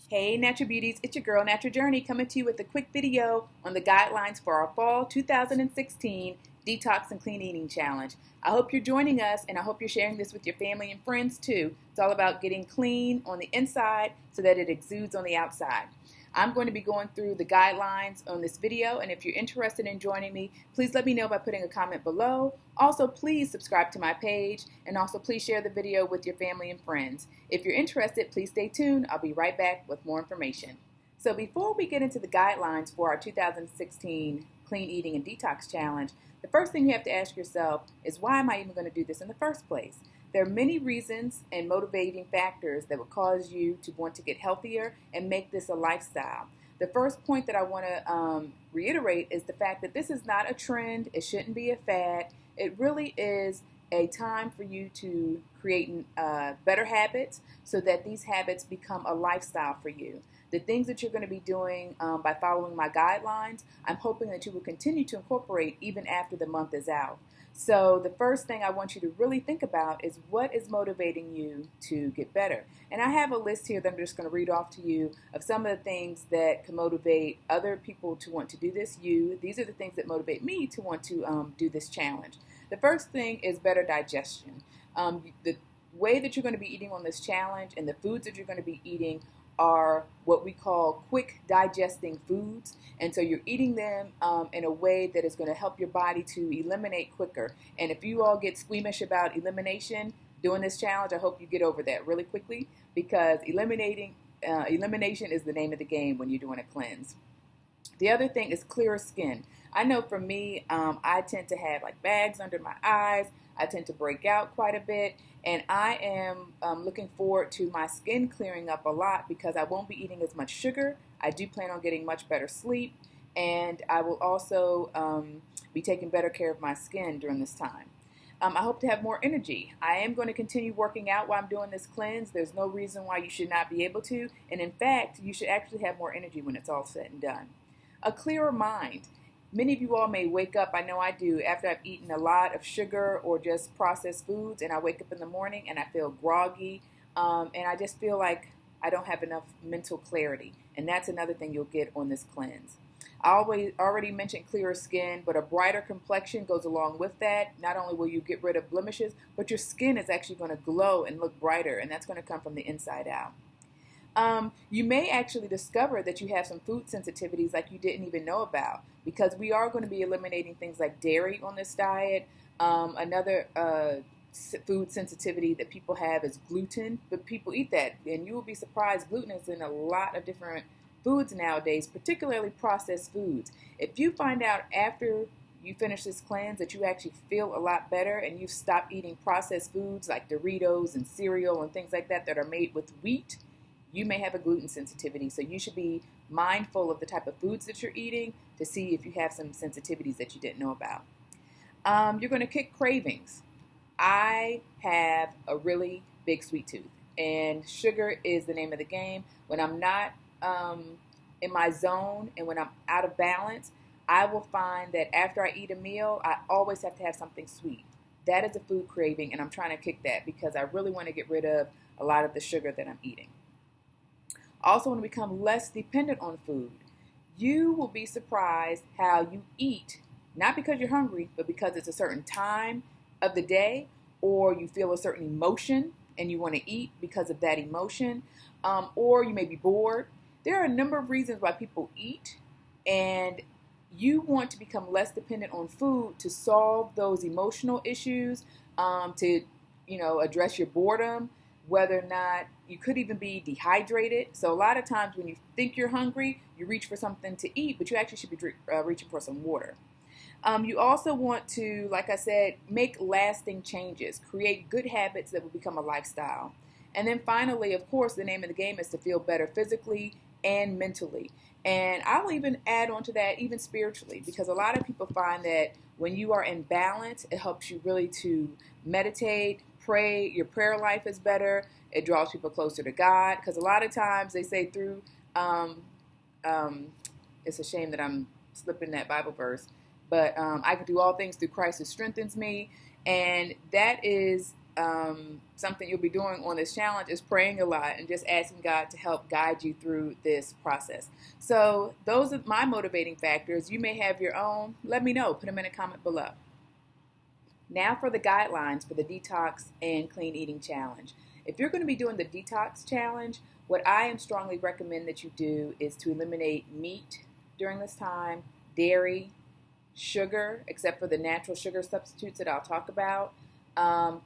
Hey Natural Beauties, it's your girl Natural Journey coming to you with a quick video on the guidelines for our fall 2016 Detox and Clean Eating Challenge. I hope you're joining us and I hope you're sharing this with your family and friends too. It's all about getting clean on the inside so that it exudes on the outside. I'm going to be going through the guidelines on this video, and if you're interested in joining me, please let me know by putting a comment below. Also, please subscribe to my page, and also please share the video with your family and friends. If you're interested, please stay tuned. I'll be right back with more information. So before we get into the guidelines for our 2016 Clean Eating and Detox Challenge, the first thing you have to ask yourself is, why am I even going to do this in the first place? There are many reasons and motivating factors that would cause you to want to get healthier and make this a lifestyle. The first point that I want to reiterate is the fact that this is not a trend. It shouldn't be a fad. It really is a time for you to create better habits so that these habits become a lifestyle for you. The things that you're going to be doing by following my guidelines, I'm hoping that you will continue to incorporate even after the month is out. So the first thing I want you to really think about is, what is motivating you to get better? And I have a list here that I'm just going to read off to you of some of the things that can motivate other people to want to do this. These are the things that motivate me to want to do this challenge. The first thing is better digestion. The way that you're going to be eating on this challenge and the foods that you're going to be eating are what we call quick digesting foods, and so you're eating them in a way that is going to help your body to eliminate quicker. And if you all get squeamish about elimination doing this challenge, I hope you get over that really quickly, because elimination is the name of the game when you're doing a cleanse. The other thing is clearer skin. I know for me, I tend to have like bags under my eyes. I tend to break out quite a bit, and I am looking forward to my skin clearing up a lot because I won't be eating as much sugar. I do plan on getting much better sleep, and I will also be taking better care of my skin during this time. I hope to have more energy. I am going to continue working out while I'm doing this cleanse. There's no reason why you should not be able to, and in fact, you should actually have more energy when it's all said and done. A clearer mind. Many of you all may wake up, I know I do, after I've eaten a lot of sugar or just processed foods, and I wake up in the morning and I feel groggy, and I just feel like I don't have enough mental clarity, and that's another thing you'll get on this cleanse. I already mentioned clearer skin, but a brighter complexion goes along with that. Not only will you get rid of blemishes, but your skin is actually going to glow and look brighter, and that's going to come from the inside out. You may actually discover that you have some food sensitivities like you didn't even know about, because we are going to be eliminating things like dairy on this diet. Another food sensitivity that people have is gluten, but people eat that, and you will be surprised gluten is in a lot of different foods nowadays, particularly processed foods. If you find out after you finish this cleanse that you actually feel a lot better and you've stopped eating processed foods like Doritos and cereal and things like that that are made with wheat, you may have a gluten sensitivity. So you should be mindful of the type of foods that you're eating to see if you have some sensitivities that you didn't know about. You're going to kick cravings. I have a really big sweet tooth, and sugar is the name of the game. When I'm not in my zone and when I'm out of balance, I will find that after I eat a meal, I always have to have something sweet. That is a food craving, and I'm trying to kick that because I really want to get rid of a lot of the sugar that I'm eating. Also want to become less dependent on food. You will be surprised how you eat, not because you're hungry, but because it's a certain time of the day, or you feel a certain emotion and you want to eat because of that emotion, or you may be bored. There are a number of reasons why people eat, and you want to become less dependent on food to solve those emotional issues, to address your boredom, whether or not you could even be dehydrated. So a lot of times when you think you're hungry, you reach for something to eat, but you actually should be reaching for some water. You also want to, like I said, make lasting changes, create good habits that will become a lifestyle. And then finally, of course, the name of the game is to feel better physically and mentally. And I'll even add on to that, even spiritually, because a lot of people find that when you are in balance, it helps you really to meditate, pray. Your prayer life is better. It draws people closer to God, because a lot of times they say through, it's a shame that I'm slipping that Bible verse, but I can do all things through Christ who strengthens me. And that is something you'll be doing on this challenge is praying a lot and just asking God to help guide you through this process. So those are my motivating factors. You may have your own. Let me know. Put them in a comment below. Now for the guidelines for the Detox and Clean Eating Challenge. If you're going to be doing the Detox Challenge, what I am strongly recommend that you do is to eliminate meat during this time, dairy, sugar, except for the natural sugar substitutes that I'll talk about,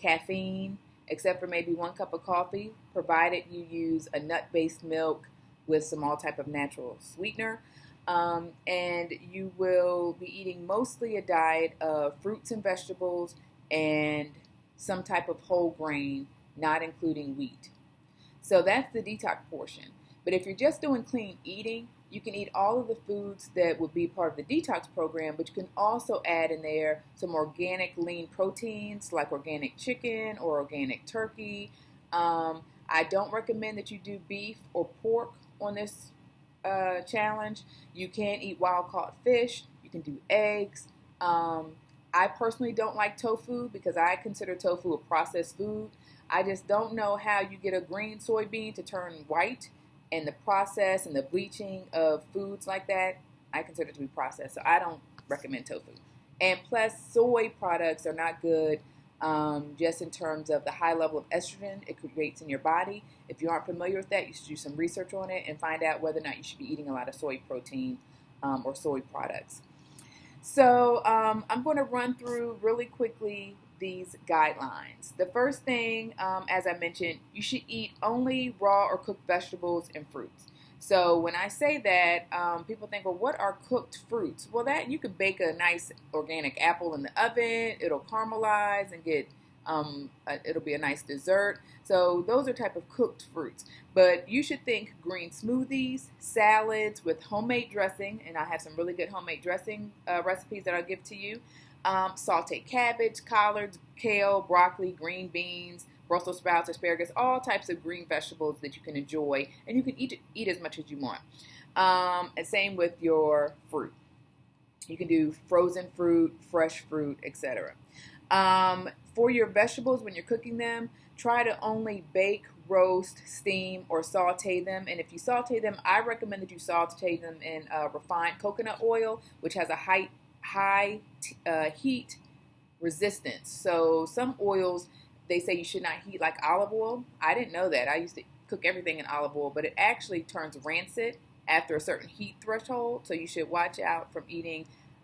caffeine, except for maybe 1 cup of coffee, provided you use a nut-based milk with some all type of natural sweetener. And you will be eating mostly a diet of fruits and vegetables and some type of whole grain, not including wheat. So that's the detox portion. But if you're just doing clean eating, you can eat all of the foods that would be part of the detox program, but you can also add in there some organic lean proteins like organic chicken or organic turkey. I don't recommend that you do beef or pork on this challenge. You can eat wild caught fish. You can do eggs. I personally don't like tofu because I consider tofu a processed food. I just don't know how you get a green soybean to turn white, and the process and the bleaching of foods like that, I consider to be processed. So I don't recommend tofu. And plus, soy products are not good just in terms of the high level of estrogen it creates in your body. If you aren't familiar with that, you should do some research on it and find out whether or not you should be eating a lot of soy protein or soy products. So I'm going to run through really quickly these guidelines. The first thing, as I mentioned, you should eat only raw or cooked vegetables and fruits. So when I say that, people think, well, what are cooked fruits? Well, that you could bake a nice organic apple in the oven. It'll caramelize and get, it'll be a nice dessert. So those are type of cooked fruits. But you should think green smoothies, salads with homemade dressing, and I have some really good homemade dressing recipes that I'll give to you. Sauteed cabbage, collards, kale, broccoli, green beans, Brussels sprouts, asparagus, all types of green vegetables that you can enjoy, and you can eat as much as you want. And same with your fruit. You can do frozen fruit, fresh fruit, etc. For your vegetables, when you're cooking them, try to only bake, roast, steam, or saute them. And if you saute them, I recommend that you saute them in refined coconut oil, which has a high heat resistance. So some oils, they say you should not heat like olive oil. I didn't know that. I used to cook everything in olive oil, but it actually turns rancid after a certain heat threshold. So you should watch out from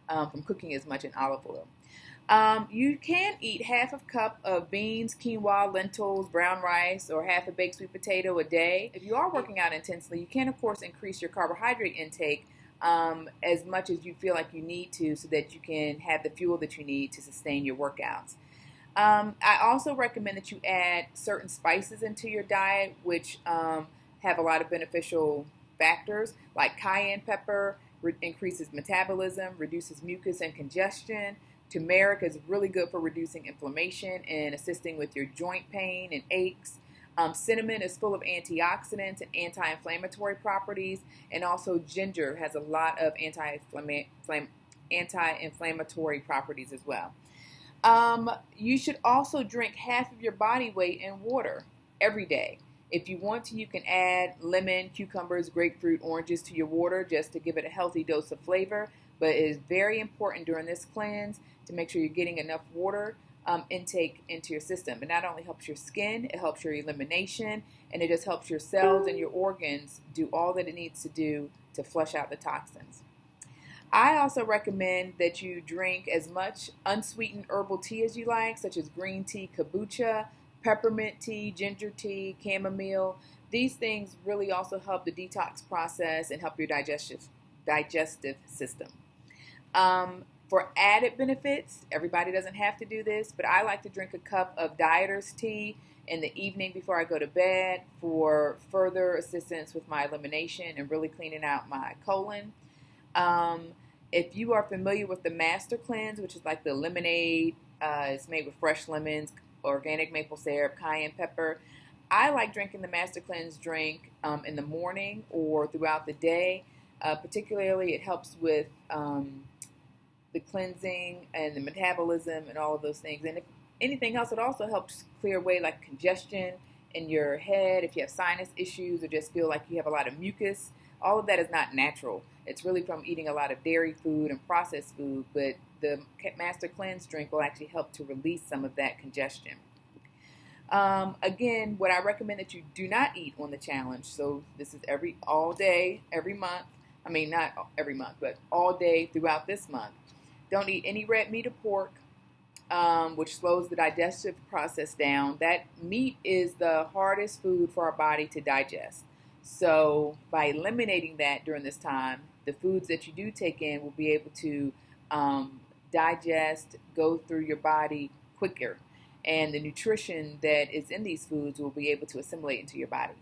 from cooking as much in olive oil. You can eat half a cup of beans, quinoa, lentils, brown rice, or half a baked sweet potato a day. If you are working out intensely, you can, of course, increase your carbohydrate intake as much as you feel like you need to so that you can have the fuel that you need to sustain your workouts. I also recommend that you add certain spices into your diet, which have a lot of beneficial factors, like cayenne pepper increases metabolism, reduces mucus and congestion. Turmeric is really good for reducing inflammation and assisting with your joint pain and aches. Cinnamon is full of antioxidants and anti-inflammatory properties, and also ginger has a lot of anti-inflammatory properties as well. You should also drink half of your body weight in water every day. If you want to, you can add lemon, cucumbers, grapefruit, oranges to your water just to give it a healthy dose of flavor. But it is very important during this cleanse to make sure you're getting enough water intake into your system. It not only helps your skin, it helps your elimination, and it just helps your cells and your organs do all that it needs to do to flush out the toxins. I also recommend that you drink as much unsweetened herbal tea as you like, such as green tea, kombucha, peppermint tea, ginger tea, chamomile. These things really also help the detox process and help your digestive system. For added benefits, everybody doesn't have to do this, but I like to drink a cup of dieter's tea in the evening before I go to bed for further assistance with my elimination and really cleaning out my colon. If you are familiar with the Master Cleanse, which is like the lemonade, it's made with fresh lemons, organic maple syrup, cayenne pepper. I like drinking the Master Cleanse drink in the morning or throughout the day. Particularly, it helps with the cleansing and the metabolism and all of those things. And anything else, it also helps clear away like congestion in your head. If you have sinus issues or just feel like you have a lot of mucus, all of that is not natural. It's really from eating a lot of dairy food and processed food, but the Master Cleanse drink will actually help to release some of that congestion. Again, what I recommend that you do not eat on the challenge. So this is all day, every month. I mean, not every month, but all day throughout this month. Don't eat any red meat or pork, which slows the digestive process down. That meat is the hardest food for our body to digest. So by eliminating that during this time, the foods that you do take in will be able to digest, go through your body quicker. And the nutrition that is in these foods will be able to assimilate into your body.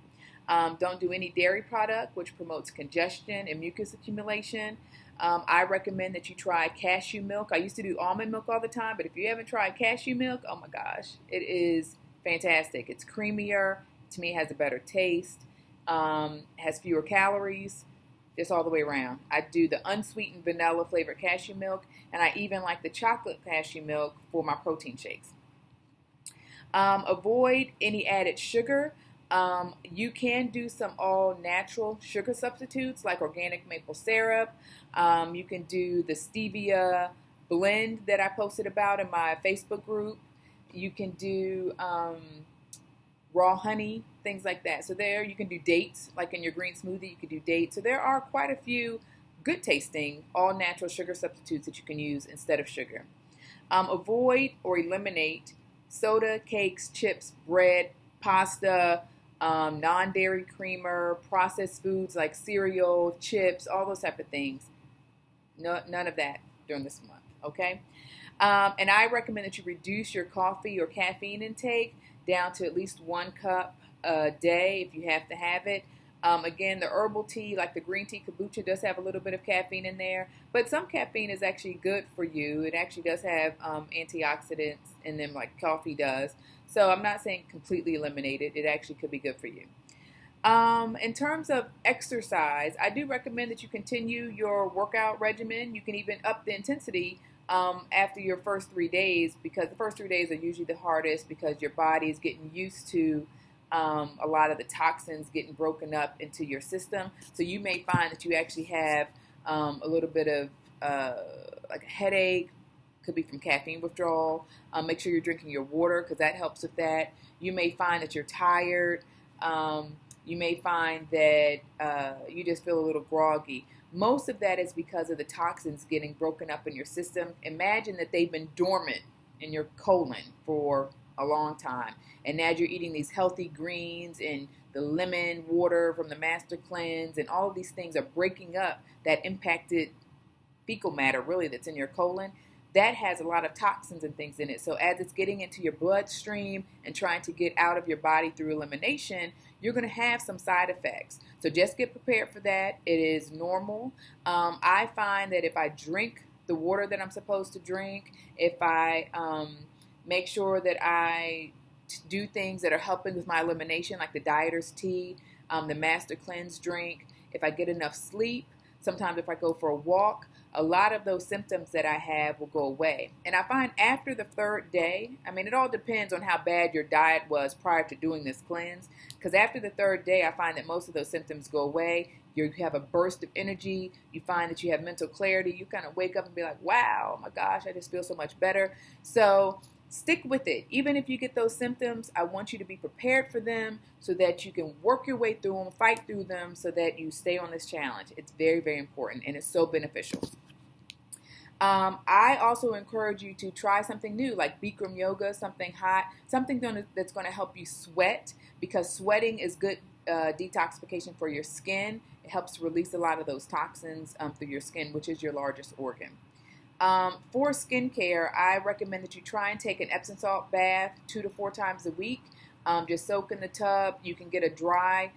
Don't do any dairy product, which promotes congestion and mucus accumulation. I recommend that you try cashew milk. I used to do almond milk all the time, but if you haven't tried cashew milk, oh my gosh, it is fantastic. It's creamier. To me, it has a better taste. Has fewer calories. Just all the way around. I do the unsweetened vanilla flavored cashew milk, and I even like the chocolate cashew milk for my protein shakes. Avoid any added sugar. You can do some all natural sugar substitutes like organic maple syrup. You can do the stevia blend that I posted about in my Facebook group. You can do raw honey, things like that. So there you can do dates, like in your green smoothie, you can do dates. So there are quite a few good tasting all natural sugar substitutes that you can use instead of sugar. Avoid or eliminate soda, cakes, chips, bread, pasta, non-dairy creamer, processed foods like cereal, chips, all those type of things. No, none of that during this month, okay? And I recommend that you reduce your coffee or caffeine intake down to at least 1 cup a day if you have to have it. Again, the herbal tea, like the green tea kombucha, does have a little bit of caffeine in there, but some caffeine is actually good for you. It actually does have antioxidants in them like coffee does. So I'm not saying completely eliminate it. It actually could be good for you. In terms of exercise, I do recommend that you continue your workout regimen. You can even up the intensity after your first 3 days, because the first 3 days are usually the hardest because your body is getting used to a lot of the toxins getting broken up into your system. So you may find that you actually have a little bit of like a headache, could be from caffeine withdrawal. Make sure you're drinking your water because that helps with that. You may find that you're tired. You may find that you just feel a little groggy. Most of that is because of the toxins getting broken up in your system. Imagine that they've been dormant in your colon for a long time. And now you're eating these healthy greens and the lemon water from the Master Cleanse, and all of these things are breaking up that impacted fecal matter really that's in your colon. That has a lot of toxins and things in it. So as it's getting into your bloodstream and trying to get out of your body through elimination, you're going to have some side effects. So just get prepared for that. It is normal. I find that if I drink the water that I'm supposed to drink, if I make sure that I do things that are helping with my elimination, like the dieter's tea, the Master Cleanse drink, if I get enough sleep, sometimes if I go for a walk, a lot of those symptoms that I have will go away. And I find after the 3rd day, I mean, it all depends on how bad your diet was prior to doing this cleanse, because after the 3rd day, I find that most of those symptoms go away. You have a burst of energy. You find that you have mental clarity. You kind of wake up and be like, wow, oh my gosh, I just feel so much better. So stick with it. Even if you get those symptoms, I want you to be prepared for them so that you can work your way through them, fight through them so that you stay on this challenge. It's very, very important, and it's so beneficial. I also encourage you to try something new like Bikram yoga, something hot, something that's going to help you sweat, because sweating is good detoxification for your skin. It helps release a lot of those toxins through your skin, which is your largest organ. For skincare, I recommend that you try and take an Epsom salt bath 2 to 4 times a week. Just soak in the tub. You can get a dry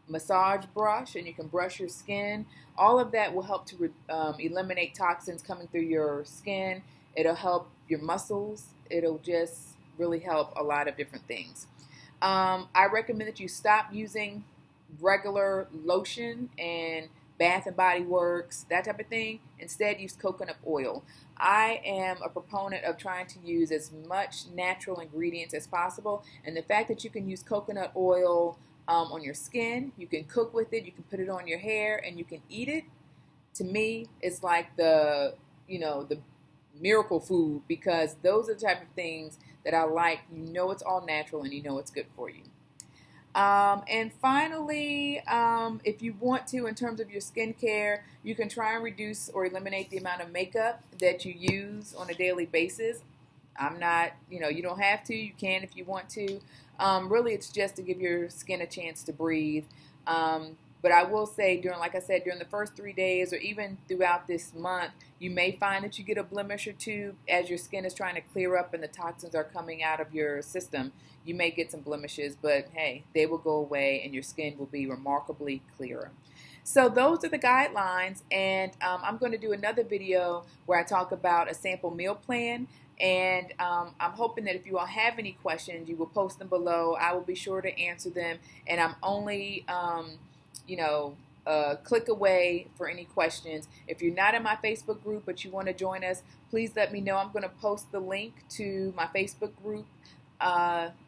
massage brush and you can brush your skin. All of that will help to eliminate toxins coming through your skin. It'll help your muscles. It'll just really help a lot of different things. I recommend that you stop using regular lotion and Bath and Body Works, that type of thing. Instead, use coconut oil. I am a proponent of trying to use as much natural ingredients as possible, and the fact that you can use coconut oil on your skin, you can cook with it, you can put it on your hair, and you can eat it. To me, it's like the miracle food, because those are the type of things that I like. You know it's all natural and you know it's good for you. And finally, if you want to, in terms of your skincare, you can try and reduce or eliminate the amount of makeup that you use on a daily basis. I'm not, you don't have to. You can if you want to. Really, it's just to give your skin a chance to breathe. But I will say, like I said, during the first 3 days or even throughout this month, you may find that you get a blemish or two as your skin is trying to clear up and the toxins are coming out of your system. You may get some blemishes, but hey, they will go away and your skin will be remarkably clearer. So those are the guidelines, and I'm going to do another video where I talk about a sample meal plan. And I'm hoping that if you all have any questions, you will post them below. I will be sure to answer them, and I'm only click away for any questions. If you're not in my Facebook group but you want to join us, please let me know. I'm going to post the link to my Facebook group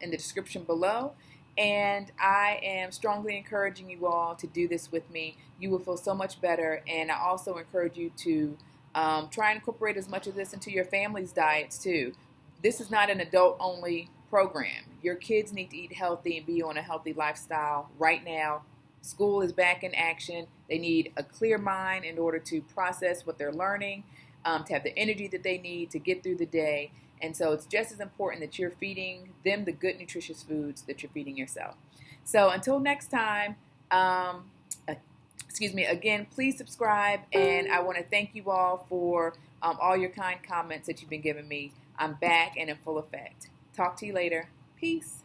in the description below. And I am strongly encouraging you all to do this with me. You will feel so much better. And I also encourage you to try and incorporate as much of this into your family's diets too. This is not an adult-only program. Your kids need to eat healthy and be on a healthy lifestyle right now. School is back in action. They need a clear mind in order to process what they're learning, to have the energy that they need to get through the day. And so it's just as important that you're feeding them the good, nutritious foods that you're feeding yourself. So until next time, again, please subscribe. And I want to thank you all for all your kind comments that you've been giving me. I'm back and in full effect. Talk to you later. Peace.